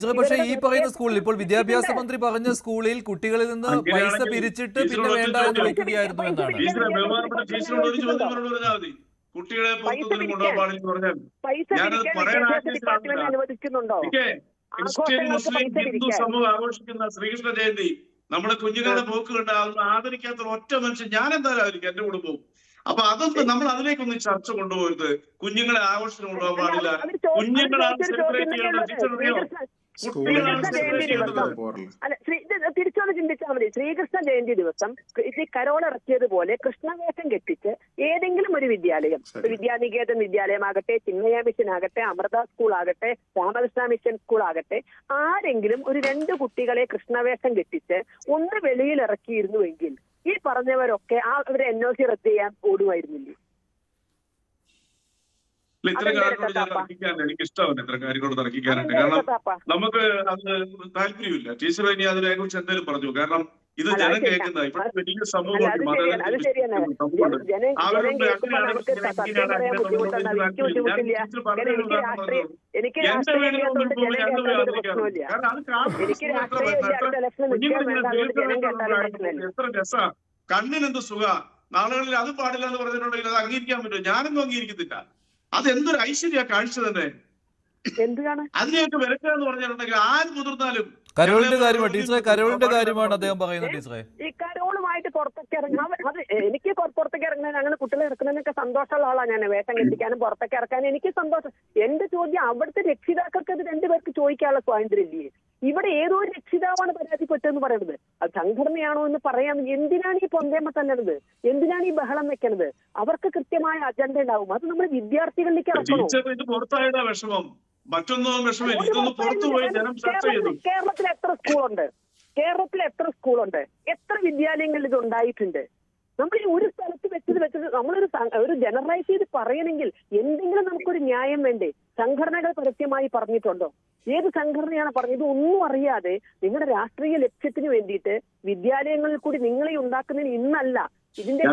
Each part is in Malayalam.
പക്ഷേ ഈ പറയുന്ന സ്കൂളിൽ ഇപ്പോൾ വിദ്യാഭ്യാസ മന്ത്രി പറഞ്ഞ സ്കൂളിൽ കുട്ടികളിൽ നിന്ന് പൈസ പിരിച്ചിട്ട് പിന്നെ വേണ്ട എന്ന് വെക്കുകയായിരുന്നു എന്നാണ്. കുട്ടികളെ പുറത്തുനിന്ന് കൊണ്ടുപോകാൻ പാടില്ലെന്ന് പറഞ്ഞാൽ ഞാനത് പറയാൻ അനുവദിക്കുന്നുണ്ടോ? ക്രിസ്ത്യൻ മുസ്ലിം ഹിന്ദു സമൂഹം ആഘോഷിക്കുന്ന ശ്രീകൃഷ്ണ ജയന്തി നമ്മുടെ കുഞ്ഞുങ്ങളുടെ പോക്ക് കണ്ട് അതൊന്നും ആദരിക്കാത്ത ഒറ്റ മനുഷ്യൻ ഞാൻ എന്തായാലും ആയിരിക്കും എന്റെ കുടുംബവും. അപ്പൊ അതൊന്നും നമ്മൾ അതിലേക്കൊന്നും ചർച്ച കൊണ്ടുപോകരുത്. കുഞ്ഞുങ്ങളെ ആഘോഷത്തിന് കൊണ്ടുപോകാൻ പാടില്ല. കുഞ്ഞുങ്ങളാണ് സെലിബ്രേറ്റ് ചെയ്യേണ്ടത്. ടീച്ചർ അറിയോ? തിരിച്ചൊന്ന് ചിന്തിച്ചാൽ മതി. ശ്രീകൃഷ്ണ ജയന്തി ദിവസം ഈ കരോളിറക്കിയതുപോലെ കൃഷ്ണവേഷം കെട്ടിച്ച് ഏതെങ്കിലും ഒരു വിദ്യാലയം, വിദ്യാനികേതൻ വിദ്യാലയമാകട്ടെ, ചിന്മയ മിഷൻ ആകട്ടെ, അമൃത സ്കൂൾ ആകട്ടെ, രാമകൃഷ്ണ മിഷൻ സ്കൂൾ ആകട്ടെ, ആരെങ്കിലും ഒരു 2 കുട്ടികളെ കൃഷ്ണവേഷം കെട്ടിച്ച് ഒന്ന് വെളിയിൽ ഇറക്കിയിരുന്നുവെങ്കിൽ ഈ പറഞ്ഞവരൊക്കെ അവരെ NOC റദ്ദ് ചെയ്യാൻ ഓടുമായിരുന്നില്ലേ? ഇത്തരം കാര്യങ്ങളോട് ഞാൻ തർക്കിക്കാനുണ്ട്. എനിക്ക് ഇഷ്ടമല്ല ഇത്തരം കാര്യങ്ങളോട് തർക്കിക്കാനുണ്ട്. കാരണം നമുക്ക് അത് താല്പര്യമില്ല. ടീച്ചർ ഇനി അതിനെക്കുറിച്ച് എന്തെങ്കിലും പറഞ്ഞു. കാരണം ഇത് ജനം കേൾക്കുന്ന ഇപ്പോഴത്തെ വലിയ സമൂഹം എത്ര രസാ, കണ്ണിനെന്ത് സുഖ. നാളുകളിൽ അത് പാടില്ല എന്ന് പറഞ്ഞിട്ടുണ്ടെങ്കിൽ അത് അംഗീകരിക്കാൻ പറ്റുമോ? ഞാനൊന്നും അംഗീകരിക്കത്തില്ല. അതെന്തൊരു ഐശ്വര്യ കാഴ്ച തന്നെ. അതിനെയൊക്കെ വിലക്കുക എന്ന് പറഞ്ഞിട്ടുണ്ടെങ്കിൽ ആര് മുതിർന്നാലും കരോളിന്റെ കാര്യമാണ് ടീച്ചറെ, കരോളിന്റെ കാര്യമാണ് അദ്ദേഹം പറയുന്നത്. ടീച്ചറെ ഈ കരോളുമായിട്ട് പുറത്തേക്ക് ഇറങ്ങാൻ അത് എനിക്ക് പുറത്തേക്ക് ഇറങ്ങാൻ അങ്ങനെ കുട്ടികളെ ഇറക്കുന്നതിനൊക്കെ സന്തോഷമുള്ള ആളാണ് ഞാൻ. വേഷം കെട്ടിക്കാനും പുറത്തേക്ക് ഇറക്കാനും എനിക്ക് സന്തോഷം. എന്റെ ചോദ്യം, അവിടുത്തെ രക്ഷിതാക്കൾക്ക് അത് 2 പേർക്ക് ചോദിക്കാനുള്ള സ്വാതന്ത്ര്യം ഇല്ലേ? ഇവിടെ ഏതോ ഒരു രക്ഷിതാവാണ് പരാതിപ്പെട്ടതെന്ന് പറയുന്നത്. അത് സംഘടനയാണോ എന്ന് പറയാൻ എന്തിനാണ് ഈ പൊന്തേമ തല്ലണത്? എന്തിനാണ് ഈ ബഹളം വെക്കണത്? അവർക്ക് കൃത്യമായ അജണ്ട ഉണ്ടാവും. അത് നമ്മൾ വിദ്യാർത്ഥികളിലേക്ക് ഇറക്കണം. വിഷമം മറ്റൊന്നും വിഷമമില്ല. ഇതൊന്ന് പുറത്തുപോയി ജനം ചർച്ച ചെയ്തു. കേരളത്തിൽ എത്ര സ്കൂളുണ്ട്? കേരളത്തിൽ എത്ര സ്കൂളുണ്ട്? എത്ര വിദ്യാലയങ്ങളിൽ ഇത് ഉണ്ടായിട്ടുണ്ട്? നമ്മൾ ഈ ഒരു സ്ഥലത്ത് വെച്ചിട്ട് നമ്മളൊരു ജനറലൈസ് ചെയ്ത് പറയണമെങ്കിൽ എന്തെങ്കിലും നമുക്കൊരു ന്യായം വേണ്ടേ? സംഘടനകൾ പരസ്യമായി പറഞ്ഞിട്ടുണ്ടോ? ഏത് സംഘടനയാണ് പറഞ്ഞത്? ഒന്നും അറിയാതെ നിങ്ങളുടെ രാഷ്ട്രീയ ലക്ഷ്യത്തിന് വേണ്ടിയിട്ട് വിദ്യാലയങ്ങളിൽ കൂടി നിങ്ങളെ ഉണ്ടാക്കുന്നതിന് ഇന്നല്ല, ഇതിന്റെ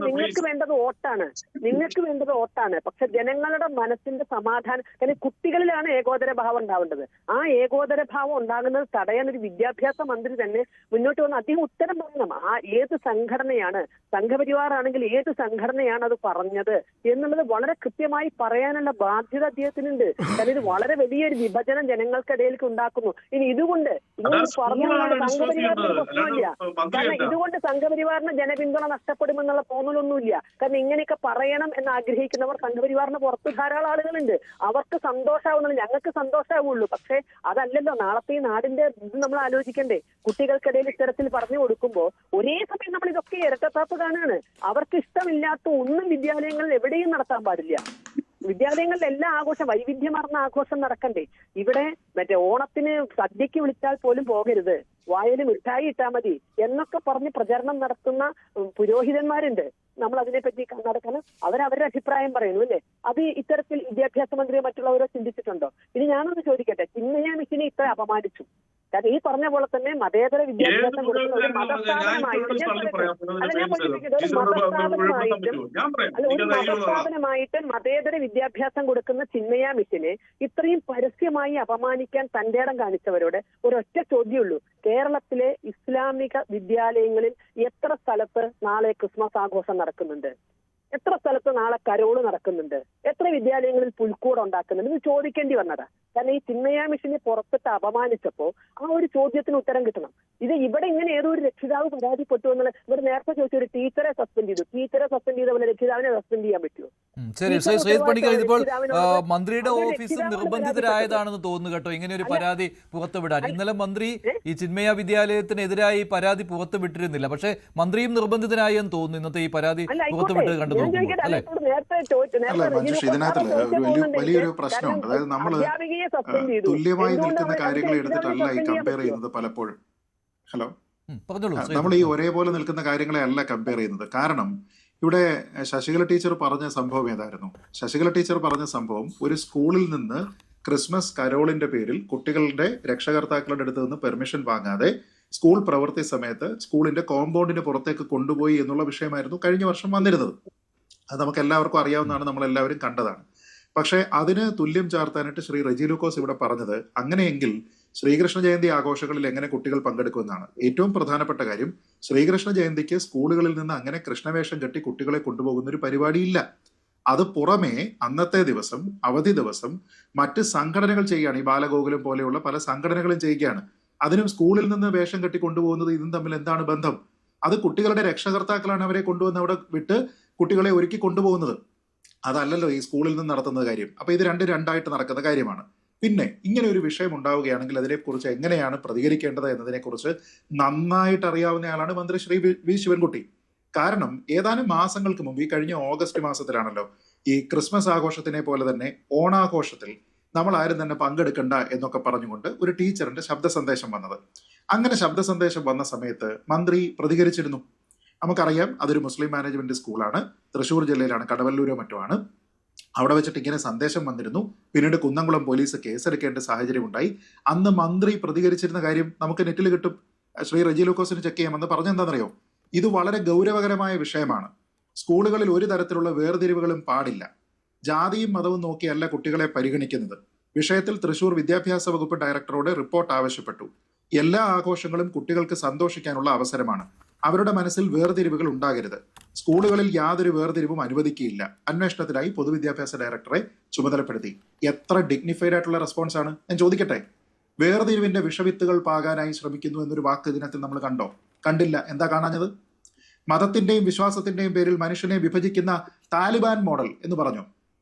നിങ്ങൾക്ക് വേണ്ടത് വോട്ടാണ്. നിങ്ങൾക്ക് വേണ്ടത് വോട്ടാണ്. പക്ഷെ ജനങ്ങളുടെ മനസ്സിന്റെ സമാധാനം, കാരണം കുട്ടികളിലാണ് ഏകോദര ഭാവം ഉണ്ടാവേണ്ടത്. ആ ഏകോദര ഭാവം ഉണ്ടാകുന്നത് തടയാൻ ഒരു വിദ്യാഭ്യാസ മന്ത്രി തന്നെ മുന്നോട്ട് വന്ന് അദ്ദേഹം ഉത്തരം പറയണം. ആ ഏത് സംഘടനയാണ്, സംഘപരിവാറാണെങ്കിൽ ഏത് സംഘടനയാണ് അത് പറഞ്ഞത് എന്നുള്ളത് വളരെ കൃത്യമായി പറയാനുള്ള ബാധ്യത അദ്ദേഹത്തിനുണ്ട്. കാരണം ഇത് വളരെ വലിയൊരു വിഭജനം ജനങ്ങൾക്കിടയിലേക്ക് ഉണ്ടാക്കുന്നു. ഇനി ഇതുകൊണ്ട് ഇങ്ങനെ പറഞ്ഞുകൊണ്ട് സംഘപരിവാറിന് പ്രശ്നമില്ല. കാരണം ഇതുകൊണ്ട് സംഘപരിവാറിന് ജനപിന്തുണ നഷ്ടപ്പെടുമെന്നുള്ള തോന്നലൊന്നുമില്ല. കാരണം ഇങ്ങനെയൊക്കെ പറയണം എന്ന് ആഗ്രഹിക്കുന്നവർ സംഘപരിവാറിന് പുറത്ത് ധാരാളം ആളുകളുണ്ട്. അവർക്ക് സന്തോഷമാവുന്നത് ഞങ്ങൾക്ക് സന്തോഷമാവുള്ളൂ. പക്ഷെ അതല്ലല്ലോ നാളത്തെ ഈ നാടിന്റെ ഇത് നമ്മൾ ആലോചിക്കണ്ടേ? കുട്ടികൾക്കിടയിൽ ഇത്തരത്തിൽ പറഞ്ഞു കൊടുക്കുമ്പോൾ ഒരേ സമയം നമ്മൾ ഇതൊക്കെ ഇരട്ടത്താപ്പ് കാണുകയാണ്. അവർക്ക് ഇഷ്ടമില്ലാത്ത ഒന്നും വിദ്യാലയങ്ങളിൽ എവിടെയും നടത്താൻ പാടില്ല. വിദ്യാലയങ്ങളിൽ എല്ലാ ആഘോഷം, വൈവിധ്യമാർന്ന ആഘോഷം നടക്കണ്ടേ? ഇവിടെ മറ്റേ ഓണത്തിന് സദ്യക്ക് വിളിച്ചാൽ പോലും പോകരുത്, വായന മിഠായി ഇട്ടാൽ മതി എന്നൊക്കെ പറഞ്ഞ് പ്രചരണം നടത്തുന്ന പുരോഹിതന്മാരുണ്ട്. നമ്മൾ അതിനെപ്പറ്റി നടക്കണം. അവരവരുടെ അഭിപ്രായം പറയുന്നു അല്ലേ? അത് ഇത്തരത്തിൽ വിദ്യാഭ്യാസ മന്ത്രിയോ മറ്റുള്ളവരോ ചിന്തിച്ചിട്ടുണ്ടോ? ഇനി ഞാനൊന്ന് ചോദിക്കട്ടെ, ചിന്മയ മിഷനെ ഇത്ര അപമാനിച്ചു. കാരണം ഈ പറഞ്ഞ പോലെ തന്നെ മതേതര വിദ്യാഭ്യാസം കൊടുക്കുന്ന ഒരു മതസ്ഥാപനമായിട്ട് മതേതര വിദ്യാഭ്യാസം കൊടുക്കുന്ന ചിന്മയ മിഷനെ ഇത്രയും പരസ്യമായി അപമാനിക്കാൻ തന്റെ ഇടം കാണിച്ചവരോട് ഒരൊറ്റ ചോദ്യമുള്ളൂ. കേരളത്തിലെ ഇസ്ലാമിക വിദ്യാലയങ്ങളിൽ എത്ര സ്ഥലത്ത് നാളെ ക്രിസ്മസ് ആഘോഷം നടക്കുന്നുണ്ട്? എത്ര സ്ഥലത്ത് നാളെ കരോള് നടക്കുന്നുണ്ട്? എത്ര വിദ്യാലയങ്ങളിൽ പുൽക്കൂട ഉണ്ടാക്കുന്നുണ്ട്? ഇത് ചോദിക്കേണ്ടി വന്നതാ. കാരണം ഈ ചിന്മയ മിഷനെ പുറത്തിട്ട് അപമാനിച്ചപ്പോ ആ ഒരു ചോദ്യത്തിന് ഉത്തരം കിട്ടണം. ഇത് ഇവിടെ ഇങ്ങനെ ഏതോ ഒരു രക്ഷിതാവ് പരാതിപ്പെട്ടു എന്നുള്ള ഇവിടെ നേരത്തെ ചോദിച്ച ഒരു ടീച്ചറെ സസ്പെൻഡ് ചെയ്തു. ടീച്ചറെ സസ്പെൻഡ് ചെയ്ത പോലെ രക്ഷിതാവിനെ സസ്പെൻഡ് ചെയ്യാൻ പറ്റുമോ? ശരി, ശ്രീത് പണിക്കർ, ഇതിപ്പോൾ മന്ത്രിയുടെ ഓഫീസും നിർബന്ധിതരായതാണെന്ന് തോന്നുന്നു കേട്ടോ ഇങ്ങനെ ഒരു പരാതി പുറത്തുവിടാൻ. ഇന്നലെ മന്ത്രി ഈ ചിന്മയ വിദ്യാലയത്തിനെതിരായി പരാതി പുറത്തുവിട്ടിരുന്നില്ല. പക്ഷേ മന്ത്രിയും നിർബന്ധിതനായി എന്ന് തോന്നുന്നു ഇന്നത്തെ ഈ പരാതി പുറത്തുവിട്ടത് കണ്ടു നോക്കുമ്പോൾ അല്ലെ? വലിയൊരു പ്രശ്നമുണ്ട്. അതായത് നമ്മള് തുല്യമായി നിൽക്കുന്ന കാര്യങ്ങൾ എടുത്തിട്ടല്ല ഈ കമ്പയർ ചെയ്യുന്നത് പലപ്പോഴും. ഹലോ, നമ്മൾ ഈ ഒരേപോലെ നിൽക്കുന്ന കാര്യങ്ങളെ അല്ല കമ്പയർ ചെയ്യുന്നത്. കാരണം ഇവിടെ ശശികല ടീച്ചർ പറഞ്ഞ സംഭവം ഏതായിരുന്നു? ശശികല ടീച്ചർ പറഞ്ഞ സംഭവം ഒരു സ്കൂളിൽ നിന്ന് ക്രിസ്മസ് കരോളിന്റെ പേരിൽ കുട്ടികളുടെ രക്ഷകർത്താക്കളുടെ അടുത്ത് നിന്ന് പെർമിഷൻ വാങ്ങാതെ സ്കൂൾ പ്രവൃത്തി സമയത്ത് സ്കൂളിന്റെ കോമ്പൗണ്ടിന് പുറത്തേക്ക് കൊണ്ടുപോയി എന്നുള്ള വിഷയമായിരുന്നു കഴിഞ്ഞ വർഷം വന്നിരുന്നത്. അത് നമുക്ക് എല്ലാവർക്കും അറിയാവുന്നതാണ്, നമ്മൾ എല്ലാവരും കണ്ടതാണ്. പക്ഷേ അതിന് തുല്യം ചാർത്താനായിട്ട് ശ്രീ റെജി ലൂക്കോസ് ഇവിടെ പറഞ്ഞത് അങ്ങനെയെങ്കിൽ ശ്രീകൃഷ്ണ ജയന്തി ആഘോഷങ്ങളിൽ എങ്ങനെ കുട്ടികൾ പങ്കെടുക്കുമെന്നാണ്. ഏറ്റവും പ്രധാനപ്പെട്ട കാര്യം, ശ്രീകൃഷ്ണ ജയന്തിക്ക് സ്കൂളുകളിൽ നിന്ന് അങ്ങനെ കൃഷ്ണവേഷം കെട്ടി കുട്ടികളെ കൊണ്ടുപോകുന്ന ഒരു പരിപാടിയില്ല. അത് പുറമേ അന്നത്തെ ദിവസം അവധി ദിവസം മറ്റ് സംഘടനകൾ ചെയ്യുകയാണ്. ഈ ബാലഗോകുലം പോലെയുള്ള പല സംഘടനകളും ചെയ്യുകയാണ്. അതിനും സ്കൂളിൽ നിന്ന് വേഷം കെട്ടി കൊണ്ടുപോകുന്നത് ഇതും തമ്മിൽ എന്താണ് ബന്ധം? അത് കുട്ടികളുടെ രക്ഷകർത്താക്കളാണ് അവരെ കൊണ്ടുവന്ന് അവിടെ വിട്ട് കുട്ടികളെ ഒരുക്കി കൊണ്ടുപോകുന്നത്. അതല്ലല്ലോ ഈ സ്കൂളിൽ നിന്ന് നടത്തുന്ന കാര്യം. അപ്പൊ ഇത് രണ്ടായിട്ട് നടക്കുന്ന കാര്യമാണ്. പിന്നെ ഇങ്ങനെ ഒരു വിഷയം ഉണ്ടാവുകയാണെങ്കിൽ അതിനെക്കുറിച്ച് എങ്ങനെയാണ് പ്രതികരിക്കേണ്ടത് എന്നതിനെക്കുറിച്ച് നന്നായിട്ട് അറിയാവുന്നയാളാണ് മന്ത്രി ശ്രീ വി ശിവൻകുട്ടി. കാരണം ഏതാനും മാസങ്ങൾക്ക് മുമ്പ്, ഈ കഴിഞ്ഞ ഓഗസ്റ്റ് മാസത്തിലാണല്ലോ ഈ ക്രിസ്മസ് ആഘോഷത്തിനെ പോലെ തന്നെ ഓണാഘോഷത്തിൽ നമ്മൾ ആരും തന്നെ പങ്കെടുക്കണ്ട എന്നൊക്കെ പറഞ്ഞുകൊണ്ട് ഒരു ടീച്ചറിന്റെ ശബ്ദ സന്ദേശം വന്നത്. അങ്ങനെ ശബ്ദ സന്ദേശം വന്ന സമയത്ത് മന്ത്രി പ്രതികരിച്ചിരുന്നു. നമുക്കറിയാം അതൊരു മുസ്ലിം മാനേജ്മെന്റ് സ്കൂളാണ്, തൃശ്ശൂർ ജില്ലയിലാണ്, കടവല്ലൂരോ മറ്റോ ആണ്. അവിടെ വെച്ചിട്ട് ഇങ്ങനെ സന്ദേശം വന്നിരുന്നു. പിന്നീട് കുന്നംകുളം പോലീസ് കേസെടുക്കേണ്ട സാഹചര്യം ഉണ്ടായി. അന്ന് മന്ത്രി പ്രതികരിച്ചിരുന്ന കാര്യം നമുക്ക് നെറ്റിൽ കിട്ടും. ശ്രീ റെജി ലൂക്കോസിന് ചെക്ക് ചെയ്യാമെന്ന് പറഞ്ഞെന്താണെന്നറിയോ? ഇത് വളരെ ഗൗരവകരമായ വിഷയമാണ്. സ്കൂളുകളിൽ ഒരു തരത്തിലുള്ള വേർതിരിവുകളും പാടില്ല. ജാതിയും മതവും നോക്കിയല്ല കുട്ടികളെ പരിഗണിക്കുന്നത്. വിഷയത്തിൽ തൃശൂർ വിദ്യാഭ്യാസ വകുപ്പ് ഡയറക്ടറോട് റിപ്പോർട്ട് ആവശ്യപ്പെട്ടു. എല്ലാ ആഘോഷങ്ങളും കുട്ടികൾക്ക് സന്തോഷിക്കാനുള്ള അവസരമാണ്. അവരുടെ മനസ്സിൽ വേർതിരിവുകൾ ഉണ്ടാകരുത്. സ്കൂളുകളിൽ യാതൊരു വേർതിരിവും അനുവദിക്കുകയില്ല. അന്വേഷണത്തിനായി പൊതുവിദ്യാഭ്യാസ ഡയറക്ടറെ ചുമതലപ്പെടുത്തി. എത്ര ഡിഗ്നിഫൈഡ് ആയിട്ടുള്ള റെസ്പോൺസ് ആണ്! ഞാൻ ചോദിക്കട്ടെ, വേർതിരിവിന്റെ വിഷവിത്തുകൾ പാകാനായി ശ്രമിക്കുന്നു എന്നൊരു വാക്ക് ദിനത്തിൽ നമ്മൾ കണ്ടോ? കണ്ടില്ല. എന്താ കാണാഞ്ഞത്? മതത്തിന്റെയും വിശ്വാസത്തിന്റെയും പേരിൽ മനുഷ്യനെ വിഭജിക്കുന്ന താലിബാൻ മോഡൽ എന്ന് പറഞ്ഞു.